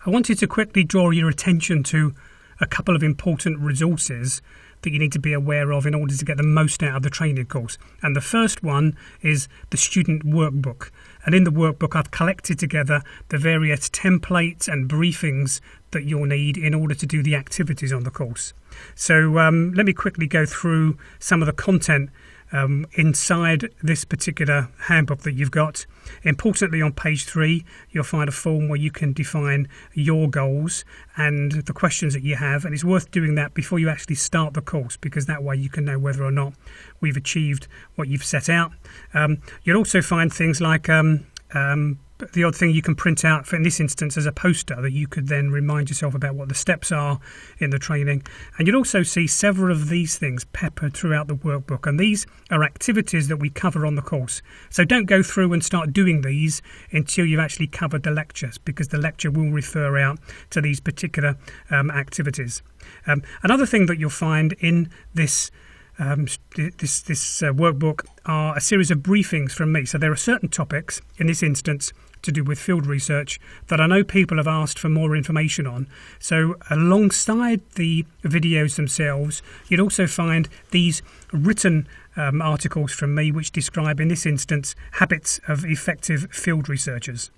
I wanted to quickly draw your attention to a couple of important resources that you need to be aware of in order to get the most out of the training course. And the first one is the student workbook. And in the workbook, I've collected together the various templates and briefings that you'll need in order to do the activities on the course. So let me quickly go through some of the content inside this particular handbook that you've got. Importantly, on page 3, you'll find a form where you can define your goals and the questions that you have, and it's worth doing that before you actually start the course, because that way you can know whether or not we've achieved what you've set out. You'll also find things like the odd thing you can print out, for in this instance as a poster, that you could then remind yourself about what the steps are in the training. And you'll also see several of these things peppered throughout the workbook, and these are activities that we cover on the course. So don't go through and start doing these until you've actually covered the lectures, because the lecture will refer out to these particular activities. Another thing that you'll find in this workbook are a series of briefings from me. So there are certain topics, in this instance to do with field research, that I know people have asked for more information on. So alongside the videos themselves, you'd also find these written articles from me which describe, in this instance, habits of effective field researchers.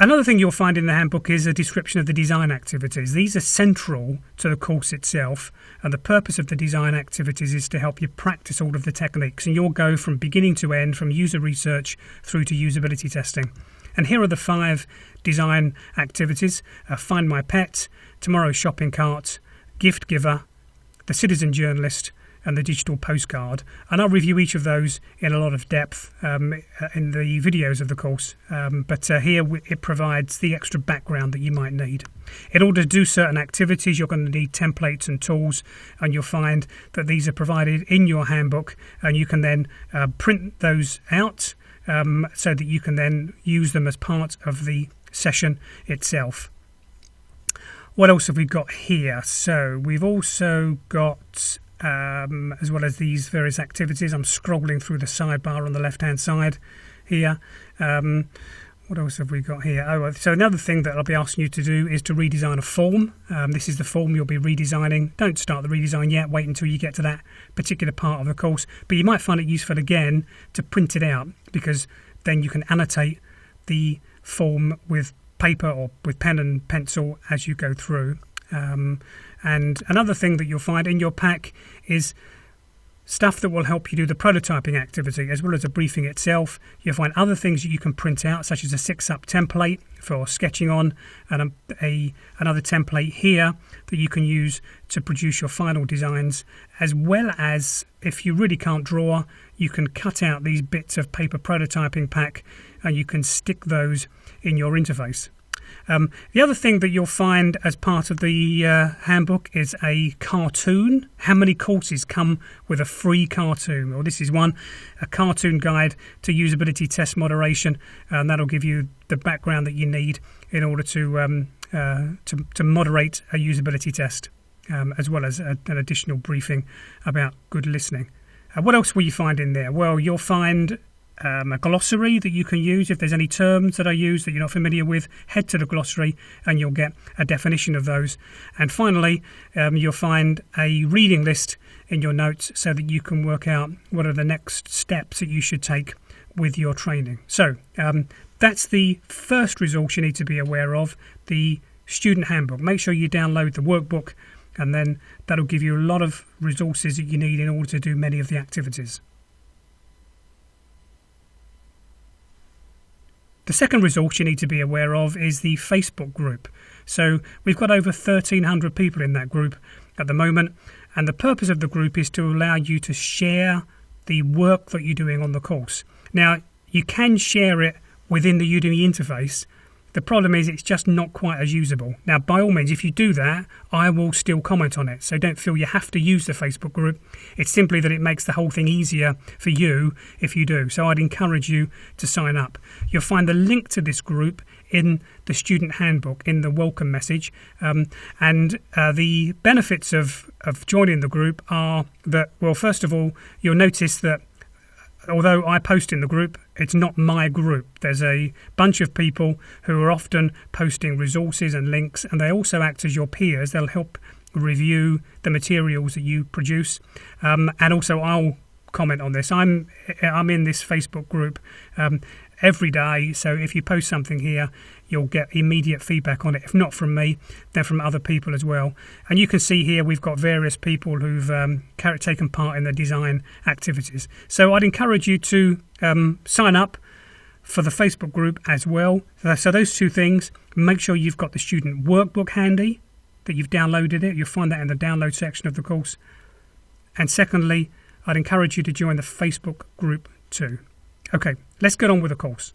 Another thing you'll find in the handbook is a description of the design activities. These are central to the course itself, and the purpose of the design activities is to help you practice all of the techniques, and you'll go from beginning to end, from user research through to usability testing. And here are the 5 design activities: Find My Pet, Tomorrow's Shopping Cart, Gift Giver, The Citizen Journalist, and the digital postcard. And I'll review each of those in a lot of depth in the videos of the course, but here it provides the extra background that you might need. In order to do certain activities, you're going to need templates and tools, and you'll find that these are provided in your handbook, and you can then print those out so that you can then use them as part of the session itself. What else have we got here? So we've also got as well as these various activities. I'm scrolling through the sidebar on the left-hand side here. What else have we got here? Oh, so another thing that I'll be asking you to do is to redesign a form. This is the form you'll be redesigning. Don't start the redesign yet. Wait until you get to that particular part of the course. But you might find it useful again to print it out, because then you can annotate the form with paper or with pen and pencil as you go through. And another thing that you'll find in your pack is stuff that will help you do the prototyping activity as well as the briefing itself. You'll find other things that you can print out, such as a 6-up template for sketching on, and another template here that you can use to produce your final designs, as well as, if you really can't draw, you can cut out these bits of paper prototyping pack and you can stick those in your interface. The other thing that you'll find as part of the handbook is a cartoon. How many courses come with a free cartoon? Well, this is one, a cartoon guide to usability test moderation, and that'll give you the background that you need in order to moderate a usability test, as well as an additional briefing about good listening. What else will you find in there? Well, you'll find a glossary that you can use. If there's any terms that I use that you're not familiar with, head to the glossary and you'll get a definition of those. And finally, you'll find a reading list in your notes so that you can work out what are the next steps that you should take with your training. So that's the first resource you need to be aware of, the student handbook. Make sure you download the workbook, and then that'll give you a lot of resources that you need in order to do many of the activities. The second resource you need to be aware of is the Facebook group. So we've got over 1,300 people in that group at the moment, and the purpose of the group is to allow you to share the work that you're doing on the course. Now, you can share it within the Udemy interface. The problem is it's just not quite as usable. Now, by all means, if you do that, I will still comment on it. So don't feel you have to use the Facebook group. It's simply that it makes the whole thing easier for you if you do. So I'd encourage you to sign up. You'll find the link to this group in the student handbook, in the welcome message. The benefits of joining the group are that, well, first of all, you'll notice that although I post in the group, It's not my group. There's a bunch of people who are often posting resources and links, and they also act as your peers. They'll help review the materials that you produce, and also I'll comment on this. I'm in this Facebook group every day, so if you post something here, you'll get immediate feedback on it. If not from me, then from other people as well. And you can see here we've got various people who've taken part in the design activities. So I'd encourage you to sign up for the Facebook group as well. So those two things, make sure you've got the student workbook handy, that you've downloaded it. You'll find that in the download section of the course. And secondly, I'd encourage you to join the Facebook group too. Okay, let's get on with the course.